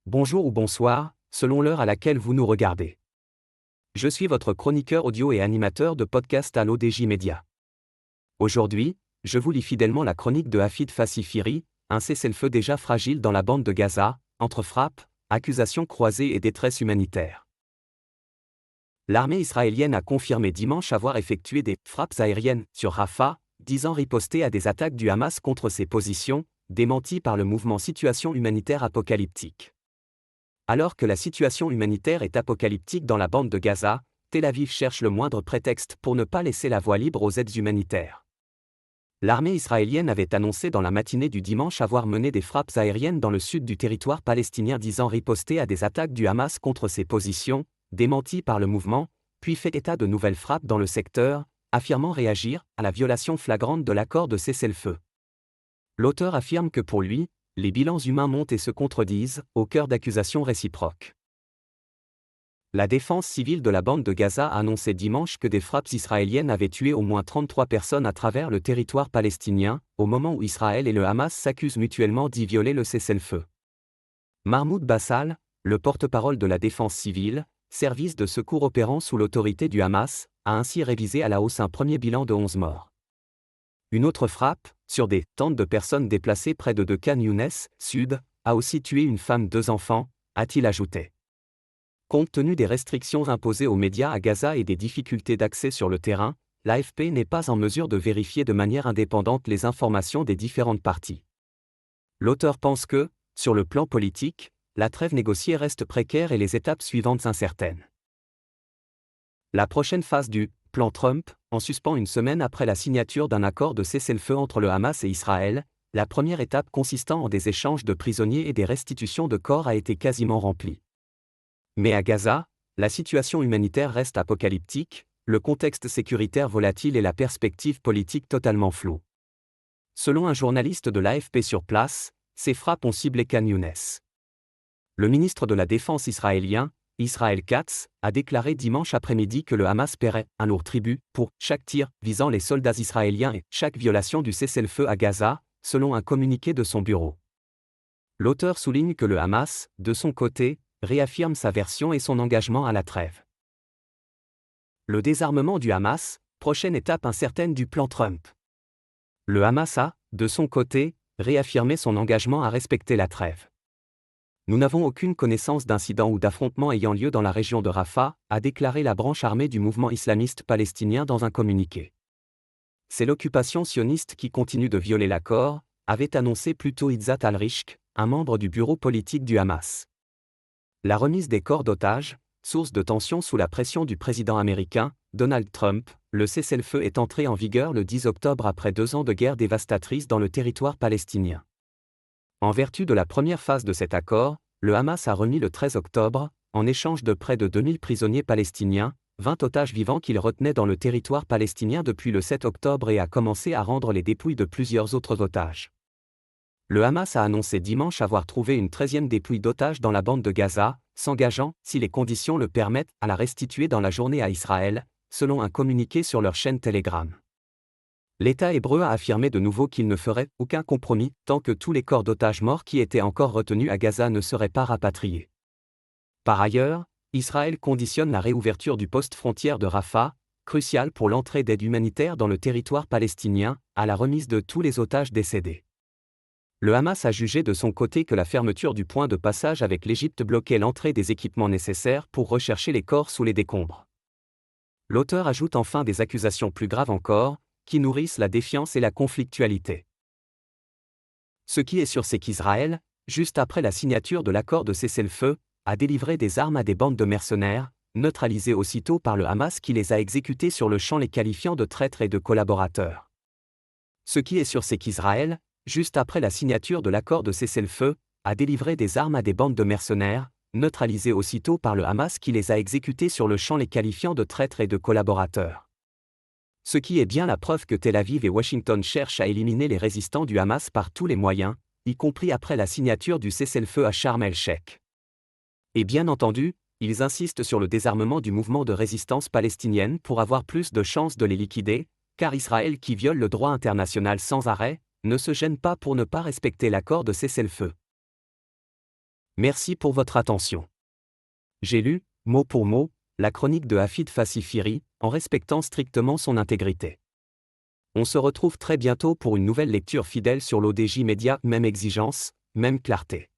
Bonjour ou bonsoir, selon l'heure à laquelle vous nous regardez. Je suis votre chroniqueur audio et animateur de podcast à l'ODJ Média. Aujourd'hui, je vous lis fidèlement la chronique de Hafid Fassifiri, un cessez-le-feu déjà fragile dans la bande de Gaza, entre frappes, accusations croisées et détresse humanitaire. L'armée israélienne a confirmé dimanche avoir effectué des frappes aériennes sur Rafah, disant riposter à des attaques du Hamas contre ses positions, démenties par le mouvement Situation humanitaire apocalyptique. Alors que la situation humanitaire est apocalyptique dans la bande de Gaza, Tel Aviv cherche le moindre prétexte pour ne pas laisser la voie libre aux aides humanitaires. L'armée israélienne avait annoncé dans la matinée du dimanche avoir mené des frappes aériennes dans le sud du territoire palestinien disant riposter à des attaques du Hamas contre ses positions, démenties par le mouvement, puis fait état de nouvelles frappes dans le secteur, affirmant réagir à la violation flagrante de l'accord de cessez-le-feu. L'auteur affirme que pour lui, les bilans humains montent et se contredisent, au cœur d'accusations réciproques. La défense civile de la bande de Gaza a annoncé dimanche que des frappes israéliennes avaient tué au moins 33 personnes à travers le territoire palestinien, au moment où Israël et le Hamas s'accusent mutuellement d'y violer le cessez-le-feu. Mahmoud Bassal, le porte-parole de la défense civile, service de secours opérant sous l'autorité du Hamas, a ainsi révisé à la hausse un premier bilan de 11 morts. Une autre frappe, sur des tentes de personnes déplacées près de Khan Younes, sud, a aussi tué une femme, 2 enfants, a-t-il ajouté. Compte tenu des restrictions imposées aux médias à Gaza et des difficultés d'accès sur le terrain, l'AFP n'est pas en mesure de vérifier de manière indépendante les informations des différentes parties. L'auteur pense que, sur le plan politique, la trêve négociée reste précaire et les étapes suivantes incertaines. La prochaine phase du plan Trump, en suspens une semaine après la signature d'un accord de cessez-le-feu entre le Hamas et Israël, la première étape consistant en des échanges de prisonniers et des restitutions de corps a été quasiment remplie. Mais à Gaza, la situation humanitaire reste apocalyptique, le contexte sécuritaire volatile et la perspective politique totalement floue. Selon un journaliste de l'AFP sur place, ces frappes ont ciblé Khan Younes. Le ministre de la Défense israélien, Israel Katz, a déclaré dimanche après-midi que le Hamas paierait un lourd tribut pour chaque tir visant les soldats israéliens et chaque violation du cessez-le-feu à Gaza, selon un communiqué de son bureau. L'auteur souligne que le Hamas, de son côté, réaffirme sa version et son engagement à la trêve. Le désarmement du Hamas, prochaine étape incertaine du plan Trump. Le Hamas a, de son côté, réaffirmé son engagement à respecter la trêve. Nous n'avons aucune connaissance d'incidents ou d'affrontements ayant lieu dans la région de Rafah, a déclaré la branche armée du mouvement islamiste palestinien dans un communiqué. C'est l'occupation sioniste qui continue de violer l'accord, avait annoncé plus tôt Izzat al-Rishk, un membre du bureau politique du Hamas. La remise des corps d'otages, source de tension sous la pression du président américain, Donald Trump, le cessez-le-feu est entré en vigueur le 10 octobre après 2 ans de guerre dévastatrice dans le territoire palestinien. En vertu de la première phase de cet accord, le Hamas a remis le 13 octobre, en échange de près de 2000 prisonniers palestiniens, 20 otages vivants qu'il retenait dans le territoire palestinien depuis le 7 octobre et a commencé à rendre les dépouilles de plusieurs autres otages. Le Hamas a annoncé dimanche avoir trouvé une 13e dépouille d'otages dans la bande de Gaza, s'engageant, si les conditions le permettent, à la restituer dans la journée à Israël, selon un communiqué sur leur chaîne Telegram. L'État hébreu a affirmé de nouveau qu'il ne ferait aucun compromis tant que tous les corps d'otages morts qui étaient encore retenus à Gaza ne seraient pas rapatriés. Par ailleurs, Israël conditionne la réouverture du poste frontière de Rafah, crucial pour l'entrée d'aide humanitaire dans le territoire palestinien, à la remise de tous les otages décédés. Le Hamas a jugé de son côté que la fermeture du point de passage avec l'Égypte bloquait l'entrée des équipements nécessaires pour rechercher les corps sous les décombres. L'auteur ajoute enfin des accusations plus graves encore, qui nourrissent la défiance et la conflictualité. Ce qui est sûr, c'est qu'Israël, juste après la signature de l'accord de cessez-le-feu, a délivré des armes à des bandes de mercenaires, neutralisées aussitôt par le Hamas qui les a exécutées sur le champ, les qualifiant de traîtres et de collaborateurs. Ce qui est sûr, c'est qu'Israël, juste après la signature de l'accord de cessez-le-feu, a délivré des armes à des bandes de mercenaires, neutralisées aussitôt par le Hamas qui les a exécutées sur le champ, les qualifiant de traîtres et de collaborateurs. Ce qui est bien la preuve que Tel Aviv et Washington cherchent à éliminer les résistants du Hamas par tous les moyens, y compris après la signature du cessez-le-feu à Sharm el-Sheikh. Et bien entendu, ils insistent sur le désarmement du mouvement de résistance palestinienne pour avoir plus de chances de les liquider, car Israël, qui viole le droit international sans arrêt, ne se gêne pas pour ne pas respecter l'accord de cessez-le-feu. Merci pour votre attention. J'ai lu, mot pour mot, la chronique de Hafid Fassifiri, en respectant strictement son intégrité. On se retrouve très bientôt pour une nouvelle lecture fidèle sur l'ODJ Média, même exigence, même clarté.